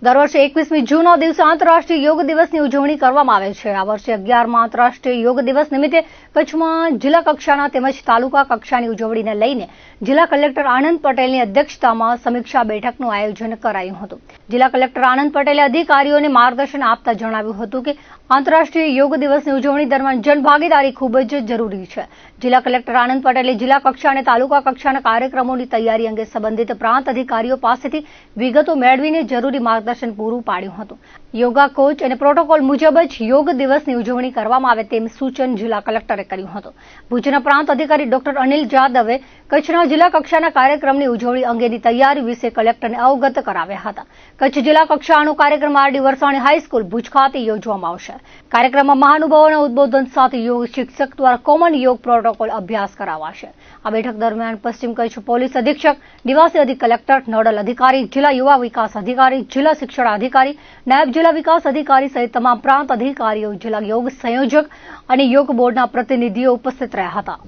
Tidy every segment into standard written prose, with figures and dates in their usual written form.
દર વર્ષે 21મી જૂનના દિવસે આંતરરાષ્ટ્રીય યોગ દિવસની ઉજવણી કરવામાં આવે છે. આ વર્ષે 11મા આંતરરાષ્ટ્રીય યોગ દિવસ નિમિત્તે કચ્છમાં જિલ્લા કક્ષાના તેમજ તાલુકા કક્ષાની ઉજવણીને લઈને જિલ્લા કલેક્ટર આનંદ પટેલની અધ્યક્ષતામાં સમીક્ષા બેઠકનું આયોજન કરાયું હતું. જિલ્લા કલેક્ટર આનંદ પટેલે અધિકારીઓને માર્ગદર્શન આપતા જણાવ્યું હતું કે આંતરરાષ્ટ્રીય યોગ દિવસની ઉજવણી દરમિયાન જનભાગીદારી ખૂબ જ જરૂરી છે. જિલ્લા કલેક્ટર આનંદ પટેલે જિલ્લા કક્ષા અને તાલુકા કક્ષાના કાર્યક્રમોની તૈયારી અંગે સંબંધિત પ્રાંત અધિકારીઓ પાસેથી વિગતો મેળવીને જરૂરી માર્ગદર્શન પૂરું પાડ્યું હતું. યોગા કોચ અને પ્રોટોકોલ મુજબ જ યોગ દિવસની ઉજવણી કરવામાં આવે તેમ સૂચન જિલ્લા કલેક્ટરે કર્યું હતું. ભુજના પ્રાંત અધિકારી ડોક્ટર અનિલ જાદવે કચ્છના જિલ્લા કક્ષાના કાર્યક્રમની ઉજવણી અંગેની તૈયારી વિશે કલેક્ટરને અવગત કરાવ્યા હતા. કચ્છ જિલ્લા કક્ષાનો કાર્યક્રમ આરડી વરસાણી હાઈસ્કૂલ ભુજ ખાતે યોજવામાં આવશે. કાર્યક્રમમાં મહાનુભાવોના ઉદબોધન સાથે યોગ શિક્ષક દ્વારા કોમન યોગ પ્રોટોકોલ અભ્યાસ કરાવાશે. આ બેઠક દરમિયાન પશ્ચિમ કચ્છ પોલીસ અધિક્ષક, નિવાસી અધિક કલેક્ટર, નોડલ અધિકારી, જિલ્લા યુવા વિકાસ અધિકારી, જિલ્લા શિક્ષણ અધિકારી, નાયબ જિલ્લા વિકાસ અધિકારી સહિત તમામ પ્રાંત અધિકારીઓ, જિલ્લા યોગ સંયોજક અને યોગ બોર્ડના પ્રતિનિધિઓ ઉપસ્થિત રહ્યા હતા.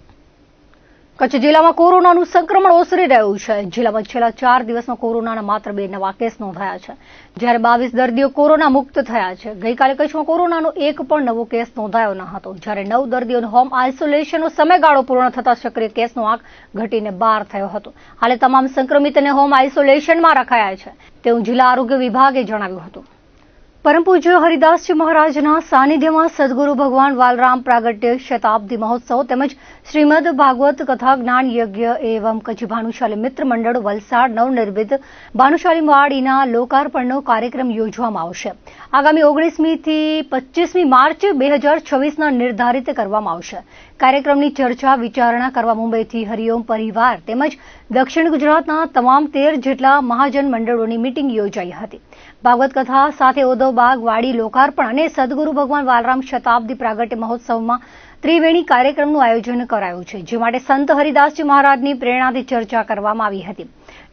કચ્છ જિલ્લામાં કોરોનાનું સંક્રમણ ઓસરી રહ્યું છે. જિલ્લામાં છેલ્લા 4 દિવસમાં કોરોનાના માત્ર 2 નવા કેસ નોંધાયા છે, જ્યારે 22 દર્દીઓ કોરોના મુક્ત થયા છે. ગઈકાલે કચ્છમાં કોરોનાનો એક પણ નવો કેસ નોંધાયો ન હતો, જ્યારે 9 દર્દીઓનો હોમ આઇસોલેશનનો સમયગાળો પૂર્ણ થતા સક્રિય કેસનો આંક ઘટીને 12 થયો હતો. હાલે તમામ સંક્રમિતને હોમ આઇસોલેશનમાં રખાયા છે તેવું જિલ્લા આરોગ્ય વિભાગે જણાવ્યું હતું. પરમ પૂજ્ય હરિદાસજી મહારાજના સાનિધ્યમાં સદગુરુ ભગવાન વાલરામ પ્રાગટ્ય શતાબ્દી મહોત્સવ તેમજ શ્રીમદ ભાગવત કથા જ્ઞાન યજ્ઞ એવં કચ્છ ભાનુશાલી મિત્ર મંડળ વલસાડ નવનિર્મિત ભાનુશાલી વાડીના લોકાર્પણનો કાર્યક્રમ યોજવામાં આવશે. આગામી 19મી થી 25મી માર્ચ 2026ના નિર્ધારિત કરવામાં આવશે. કાર્યક્રમની ચર્ચા વિચારણા કરવા મુંબઈથી હરિઓમ પરિવાર તેમજ દક્ષિણ ગુજરાતના તમામ 13 જેટલા મહાજન મંડળોની મીટિંગ યોજાઈ હતી. ભાગવત કથા સાથે ઓદવબાગ વાડી લોકાર્પણ અને સદગુરુ ભગવાન વાલરામ શતાબ્દી પ્રાગટ્ય મહોત્સવમાં ત્રિવેણી કાર્યક્રમનું આયોજન કરાયું છે, જે માટે સંત હરિદાસજી મહારાજની પ્રેરણાથી ચર્ચા કરવામાં આવી હતી,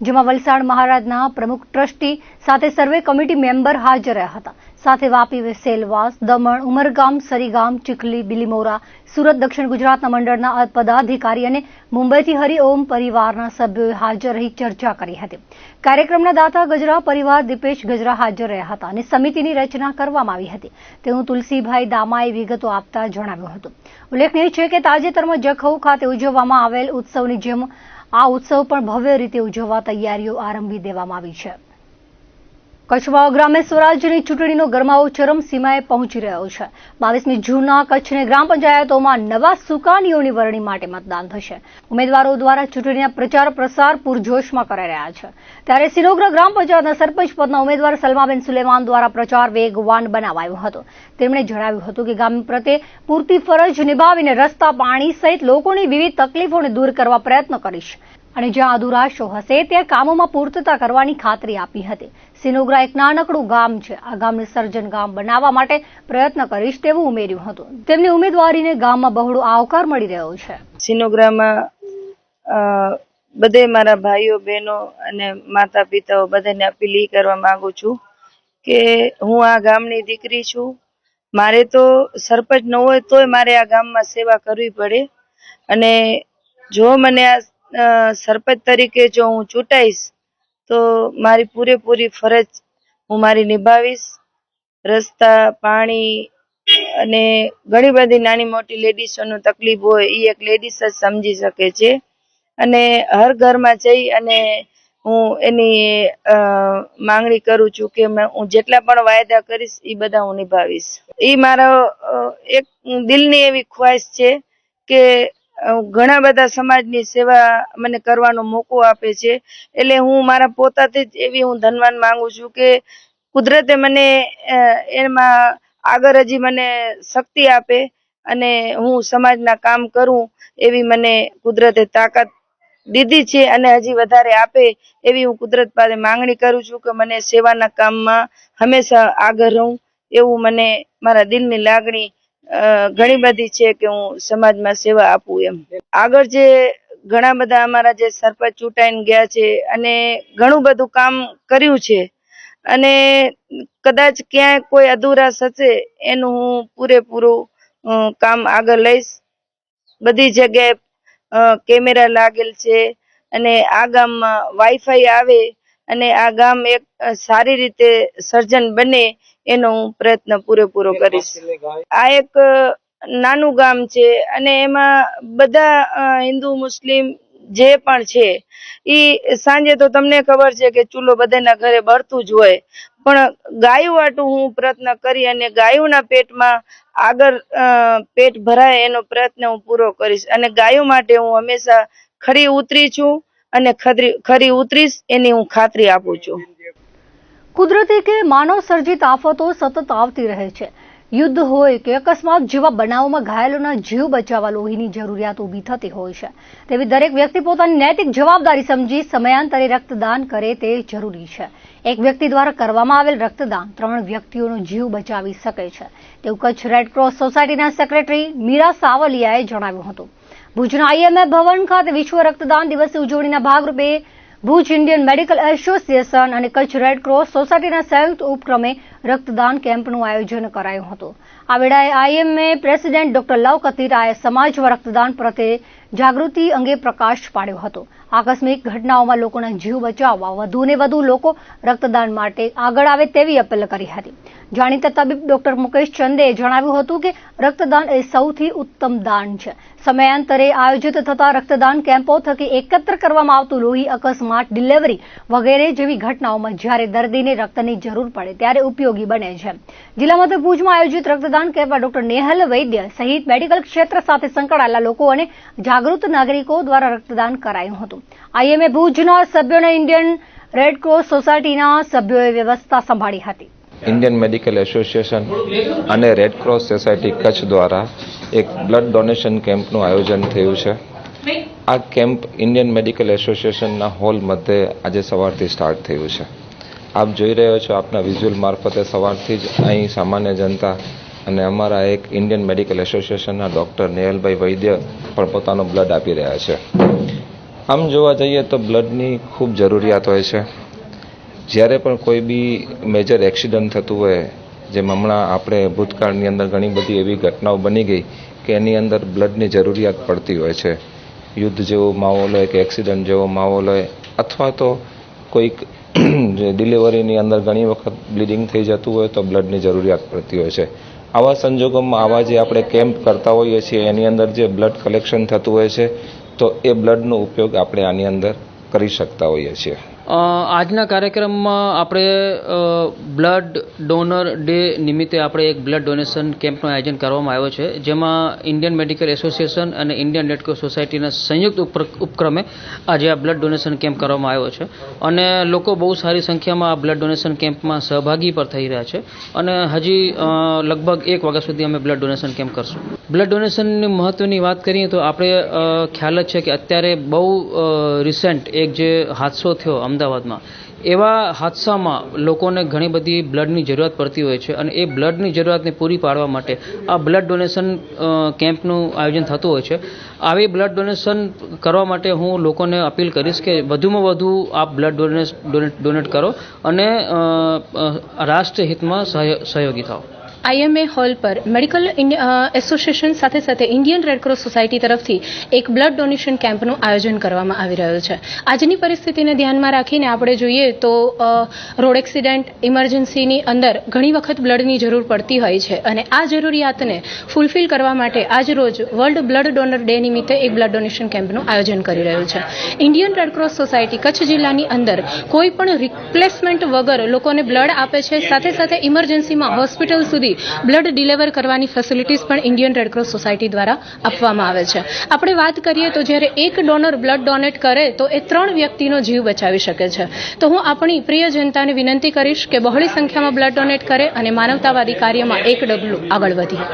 જેમાં વલસાડ મહારાજના પ્રમુખ ટ્રસ્ટી સાથે સર્વે કમિટી મેમ્બર હાજર રહ્યા હતા. સાથે વાપી, સેલવાસ, દમણ, ઉમરગામ, સરીગામ, ચીખલી, બિલીમોરા, સુરત દક્ષિણ ગુજરાતના મંડળના પદાધિકારી અને મુંબઈથી હરિઓમ પરિવારના સભ્યોએ હાજર રહી ચર્ચા કરી હતી. કાર્યક્રમના દાતા ગજરા પરિવાર દીપેશ ગજરા હાજર રહ્યા હતા અને સમિતિની રચના કરવામાં આવી હતી તેવું તુલસીભાઈ દામાએ વિગતો આપતા જણાવ્યું હતું. ઉલ્લેખનીય છે કે તાજેતરમાં જખૌ ખાતે ઉજવવામાં આવેલ ઉત્સવની જેમ આ ઉત્સવ પણ ભવ્ય રીતે ઉજવવા તૈયારીઓ આરંભી દેવામાં આવી છે. કચ્છમાં ગ્રામ્ય સ્વરાજ્યની ચૂંટણીનો ગરમાવો ચરમસીમાએ પહોંચી રહ્યો છે. 22મી જૂનના કચ્છની ગ્રામ પંચાયતોમાં નવા સુકાનીઓની વરણી માટે મતદાન થશે. ઉમેદવારો દ્વારા ચૂંટણીના પ્રચાર પ્રસાર પૂરજોશમાં કરાઈ રહ્યા છે. ત્યારે સિનોગ્રા ગ્રામ પંચાયતના સરપંચ પદના ઉમેદવાર સલમાબેન સુલેમાન દ્વારા પ્રચાર વેગવાન બનાવાયો હતો. તેમણે જણાવ્યું હતું કે ગામ પ્રત્યે પૂરતી ફરજ નિભાવીને રસ્તા, પાણી સહિત લોકોની વિવિધ તકલીફોને દૂર કરવા પ્રયત્ન કરીશ અને જ્યાં અધુરાશો હશે ત્યાં કામોમાં પૂર્તતા કરવાની ખાતરી આપી હતી. સિનોગ્રા એક નાનકડું ગામ છે. આ ગામને સર્જન ગામ બનાવવા માટે પ્રયત્ન કરીશ તેવું ઉમેર્યું હતું. તેમની ઉમેદવારીને ગામમાં બહોળો આવકાર મળી રહ્યો છે. સિનોગ્રામાં બધે મારા ભાઈઓ, બહેનો અને માતા પિતાઓ બધાને અપીલ કરવા માંગુ છું કે હું આ ગામની દીકરી છું. મારે તો સરપંચ ન હોય તોય મારે આ ગામમાં સેવા કરવી પડે અને જો મને આ સરપંચ તરીકે જો હું ચૂંટાઈશ તો મારી પૂરેપૂરી ફરજ હું મારી નિભાવીશ. રસ્તા, પાણી અને ઘણી બધી નાની મોટી લેડીઝોનું તકલીફ હોય એ એક લેડીઝ જ સમજી શકે છે અને હર ઘરમાં જઈ અને હું એની માંગણી કરું છું કે હું જેટલા પણ વાયદા કરીશ એ બધા હું નિભાવીશ. એ મારો એક દિલની એવી ખ્વાહિશ છે કે ઘણા બધા સમાજની સેવા મને કરવાનો મોકો આપે છે, એટલે હું મારા પોતાથી જ એવી હું ધનવાન માંગુ છું કે કુદરતે મને એમાં આગળ હજી મને શક્તિ આપે અને હું સમાજના કામ કરું એવી મને કુદરતે તાકાત દીધી છે અને હજી વધારે આપે એવી હું કુદરત પાસે માંગણી કરું છું કે મને સેવાના કામમાં હંમેશા આગળ રહું એવું મને મારા દિલની લાગણી ઘણી બધી છે કે હું સમાજમાં સેવા આપું એમ. આગળ જે ઘણા બધા અમારા જે સરપંચ ચૂંટાઈને ગયા છે અને ઘણું બધું કામ કર્યું છે અને કદાચ ક્યાંય કોઈ અધુરાશ હશે એનું હું પૂરેપૂરું કામ આગળ લઈશ. બધી જગ્યાએ કેમેરા લાગેલ છે અને આ ગામમાં વાઈફાઈ આવે અને આ ગામ એક સારી રીતે સર્જન બને એનો હું પ્રયત્ન પૂરેપૂરો કરીશ. આ એક નાનું ગામ છે અને એમાં બધા હિન્દુ મુસ્લિમ જે પણ છે ઈ સાંજે તો તમને ખબર છે કે ચૂલો બધાના ઘરે બળતું જ હોય, પણ ગાયું વાટું હું પ્રયત્ન કરી અને ગાયોના પેટમાં આગળ પેટ ભરાય એનો પ્રયત્ન હું પૂરો કરીશ અને ગાયો માટે હું હંમેશા ખરી ઉતરી છું અને ખરી ઉતરીશ એની હું ખાતરી આપું છું. કુદરતી કે માનવ સર્જિત આફતો સતત આવતી રહે છે. યુદ્ધ હોય કે અકસ્માત જેવા બનાવોમાં ઘાયલોના જીવ બચાવવા લોહીની જરૂરિયાત ઊભી થતી હોય છે. તેવી દરેક વ્યક્તિ પોતાની નૈતિક જવાબદારી સમજી સમયાંતરે રક્તદાન કરે તે જરૂરી છે. એક વ્યક્તિ દ્વારા કરવામાં આવેલ રક્તદાન 3 વ્યક્તિઓનો જીવ બચાવી શકે છે તેવું કચ્છ રેડક્રોસ સોસાયટીના સેક્રેટરી મીરા સાવલિયાએ જણાવ્યું હતું. ભુજના IMF ભવન ખાતે વિશ્વ રક્તદાન દિવસની ઉજવણીના ભાગરૂપે ભુજ ઇન્ડિયન મેડિકલ એસોસિએશન અને કચ્છ રેડક્રોસ સોસાયટીના સંયુક્ત ઉપક્રમે રક્તદાન કેમ્પનું આયોજન કરાયું હતું. આ વેળાએ IMA પ્રેસિડેન્ટ ડોક્ટર લવ કતીરાએ સમાજમાં રક્તદાન પ્રત્યે જાગૃતિ અંગે પ્રકાશ પાડ્યો હતો. આકસ્મિક ઘટનાઓમાં લોકોના જીવ બચાવવા વધુને વધુ લોકો રક્તદાન માટે આગળ આવે તેવી અપીલ કરી હતી. જાણીતા તબીબ ડોક્ટર મુકેશ ચંદેએ જણાવ્યું હતું કે રક્તદાન એ સૌથી ઉત્તમ દાન છે. સમયાંતરે આયોજિત થતા રક્તદાન કેમ્પો થકી એકત્ર કરવામાં આવતું લોહી અકસ્માત, ડિલિવરી વગેરે જેવી ઘટનાઓમાં જ્યારે દર્દીને રક્તની જરૂર પડે ત્યારે ઉપયોગી બને છે. જિલ્લા મથક ભુજમાં આયોજિત રક્તદાન કેમ્પમાં ડોક્ટર નેહલ વૈદ્ય સહિત મેડિકલ ક્ષેત્ર સાથે સંકળાયેલા લોકો અને જાગૃત નાગરિકો દ્વારા રક્તદાન કરાયું હતું. IMA ભુજના સભ્યોને ઇન્ડિયન રેડક્રોસ સોસાયટીના સભ્યોએ વ્યવસ્થા સંભાળી હતી. ઇન્ડિયન મેડિકલ એસોસિએશન અને રેડક્રોસ સોસાયટી કચ્છ દ્વારા એક બ્લડ ડોનેશન કેમ્પનું આયોજન થયું છે. આ કેમ્પ ઇન્ડિયન મેડિકલ એસોસિએશનના હોલ મધ્યે આજે સવારથી સ્ટાર્ટ થયું છે. આપ જોઈ રહ્યો છો, આપના વિઝ્યુઅલ મારફતે સવારથી જ અહીં સામાન્ય જનતા અને અમારા એક ઇન્ડિયન મેડિકલ એસોસિએશનના ડૉક્ટર નેહલભાઈ વૈદ્ય પણ પોતાનો બ્લડ આપી રહ્યા છે. આમ જોવા જઈએ તો બ્લડની ખૂબ જરૂરિયાત હોય છે. જ્યારે પણ કોઈ બી મેજર એક્સિડન્ટ થતું હોય, જેમ હમણાં આપણે ભૂતકાળની અંદર ઘણી બધી એવી ઘટનાઓ બની ગઈ કે એની અંદર બ્લડની જરૂરિયાત પડતી હોય છે. યુદ્ધ જેવો માહોલ હોય કે એક્સિડન્ટ જેવો માહોલ હોય અથવા તો કોઈક ડિલિવરીની અંદર ઘણી વખત બ્લીડિંગ થઈ જતું હોય તો બ્લડની જરૂરિયાત પડતી હોય છે. આવા સંજોગોમાં આવા જે આપણે કેમ્પ કરતા હોઈએ છીએ એની અંદર જે બ્લડ કલેક્શન થતું હોય છે તો એ બ્લડનો ઉપયોગ આપણે આની અંદર કરી શકતા હોઈએ છીએ. આજના કાર્યક્રમમાં આપણે બ્લડ ડોનર ડે નિમિત્તે આપણે એક બ્લડ ડોનેશન કેમ્પનું આયોજન કરવામાં આવ્યો છે, જેમાં ઇન્ડિયન મેડિકલ એસોસિએશન અને ઇન્ડિયન રેડક્રોસ સોસાયટીના સંયુક્ત ઉપક્રમે આજે આ બ્લડ ડોનેશન કેમ્પ કરવામાં આવ્યો છે અને લોકો બહુ સારી સંખ્યામાં આ બ્લડ ડોનેશન કેમ્પમાં સહભાગી પર થઈ રહ્યા છે અને હજી લગભગ 1 વાગ્યા સુધી અમે બ્લડ ડોનેશન કેમ્પ કરશું. બ્લડ ડોનેશનની મહત્ત્વની વાત કરીએ તો આપણે ખ્યાલ જ છે કે અત્યારે બહુ રિસેન્ટ એક જે હાદસો થયો અમદાવાદમાં, એવા હાદસામાં લોકોને ઘણી બધી બ્લડની જરૂરિયાત પડતી હોય છે અને એ બ્લડની જરૂરિયાતને પૂરી પાડવા માટે આ બ્લડ ડોનેશન કેમ્પનું આયોજન થતું હોય છે. આવી બ્લડ ડોનેશન કરવા માટે હું લોકોને અપીલ કરીશ કે વધુમાં વધુ આપ બ્લડ ડોનેટ કરો અને રાષ્ટ્રહિતમાં સહયોગી થાઓ. IMA હોલ પર મેડિકલ એસોસિએશન સાથે સાથે ઇન્ડિયન રેડક્રોસ સોસાયટી તરફથી એક બ્લડ ડોનેશન કેમ્પનું આયોજન કરવામાં આવી રહ્યું છે. આજની પરિસ્થિતિને ધ્યાનમાં રાખીને આપણે જોઈએ તો રોડ એક્સિડન્ટ, ઇમરજન્સીની અંદર ઘણી વખત બ્લડની જરૂર પડતી હોય છે અને આ જરૂરિયાતને ફૂલફિલ કરવા માટે આજ રોજ વર્લ્ડ બ્લડ ડોનર ડે નિમિત્તે એક બ્લડ ડોનેશન કેમ્પનું આયોજન કરી રહ્યું છે. ઇન્ડિયન રેડક્રોસ સોસાયટી કચ્છ જિલ્લાની અંદર કોઈ પણ રિપ્લેસમેન્ટ વગર લોકોને બ્લડ આપે છે. સાથે સાથે ઇમરજન્સીમાં હોસ્પિટલ સુધી બ્લડ ડિલિવર કરવાની ફેસિલિટીઝ પણ ઇન્ડિયન રેડક્રોસ સોસાયટી દ્વારા આપવામાં આવે છે. આપણે વાત કરીએ તો જ્યારે એક ડોનર બ્લડ ડોનેટ કરે તો એ 3 વ્યક્તિનો જીવ બચાવી શકે છે. તો હું આપણી પ્રિય જનતાને વિનંતી કરીશ કે બહોળી સંખ્યામાં બ્લડ ડોનેટ કરે અને માનવતાવાદી કાર્યમાં એક ડગલું આગળ વધીએ.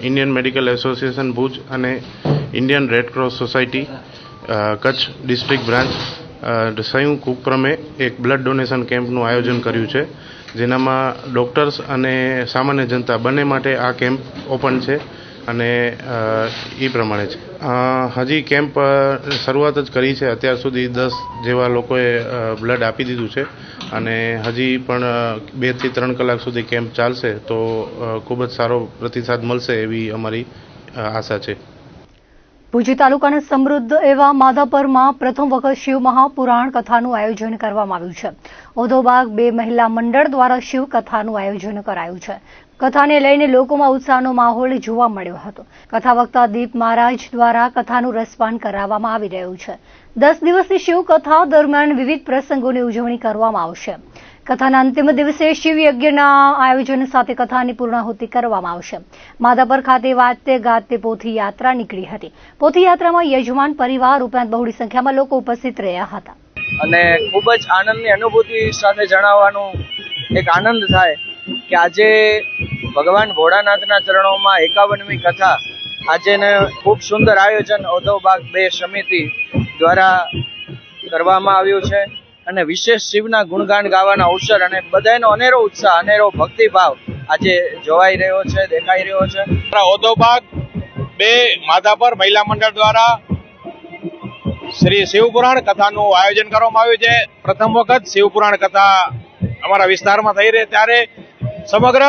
ઇન્ડિયન મેડિકલ એસોસિએશન ભુજ અને Indian Red Cross society Kutch district branch સંયુક્ત ઉપક્રમે એક બ્લડ ડોનેશન કેમ્પનું આયોજન કર્યું છે, જેનામાં ડૉક્ટર્સ અને સામાન્ય જનતા બંને માટે આ કેમ્પ ઓપન છે અને એ પ્રમાણે છે. હજી કેમ્પ શરૂઆત જ કરી છે. અત્યાર સુધી 10 જેવા લોકોએ બ્લડ આપી દીધું છે અને હજી પણ 2 થી 3 કલાક સુધી કેમ્પ ચાલશે તો ખૂબ જ સારો પ્રતિસાદ મળશે એવી અમારી આશા છે. ભુજ તાલુકાના સમૃદ્ધ એવા માધાપરમાં પ્રથમ વખત શિવ મહાપુરાણ કથાનું આયોજન કરવામાં આવ્યું છે. ઓધોબાગ 2 મહિલા મંડળ દ્વારા શિવ કથાનું આયોજન કરાયું છે. કથાને લઈને લોકોમાં ઉત્સાહનો માહોલ જોવા મળ્યો હતો. કથા વક્તા દીપ મહારાજ દ્વારા કથાનું રસપાન કરાવવામાં આવી રહ્યું છે. 10 દિવસની શિવ કથા દરમિયાન વિવિધ પ્રસંગોની ઉજવણી કરવામાં આવશે. કથાના અંતિમ દિવસે શિવ યજ્ઞના આયોજન સાથે કથાની પૂર્ણાહુતિ કરવામાં આવશે. માધાપર ખાતે વાજતે ગાજતે પોથી યાત્રા નીકળી હતી. પોથી યાત્રામાં યજમાન પરિવાર ઉપરાંત બહોળી સંખ્યામાં લોકો ઉપસ્થિત રહ્યા હતા. અને ખૂબ જ આનંદની અનુભૂતિ સાથે જણાવવાનું એક આનંદ થાય કે આજે ભગવાન ભોળાનાથના ચરણોમાં 51મી કથા આજેને ખૂબ સુંદર આયોજન ઓધોબાગ 2 સમિતિ દ્વારા કરવામાં આવ્યું છે. અને વિશેષ શિવના ગુણગાન ગાવાના અવસર અને બધાનો અનેરો ઉત્સાહ, અનેરો ભક્તિભાવ આજે જોવાઈ રહ્યો છે, દેખાઈ રહ્યો છે. ઓધોબાગ 2 માધાપર મહિલા મંડળ દ્વારા શ્રી શિવપુરાણ કથાનું આયોજન કરવામાં આવ્યું છે. પ્રથમ વખત શિવપુરાણ કથા અમારા વિસ્તારમાં થઈ રહી ત્યારે સમગ્ર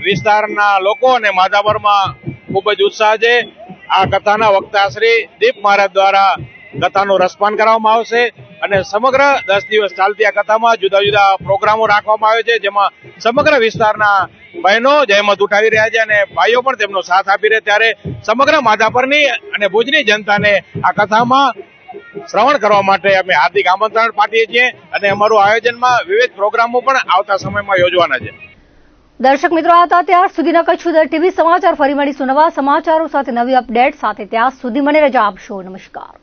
વિસ્તારના લોકો અને માધાપરમાં ખૂબ જ ઉત્સાહ છે. આ કથાના વક્તા શ્રી દીપ મહારાજ દ્વારા કથાનું રસપાન કરવામાં આવશે અને સમગ્ર 10 દિવસ ચાલતી આ કથામાં જુદા જુદા પ્રોગ્રામો રાખવામાં આવે છે, જેમાં સમગ્ર વિસ્તારના બહેનો જહેમત ઉઠાવી રહ્યા છે અને ભાઈઓ પણ તેમનો સાથ આપી રહ્યા. ત્યારે સમગ્ર માધાપરની અને ભુજની જનતાને આ કથામાં શ્રવણ કરવા માટે અમે હાર્દિક આમંત્રણ પાઠવીએ છીએ અને અમારું આયોજનમાં વિવિધ પ્રોગ્રામો પણ આવતા સમયમાં યોજવાના છે. દર્શક મિત્રો, આ હતા ત્યાર સુધીના કચ્છ ઉદર ટીવી સમાચાર. ફરી મળીશું નવા સમાચારો સાથે, નવી અપડેટ સાથે. ત્યાં સુધી મને રજા આપશો. નમસ્કાર.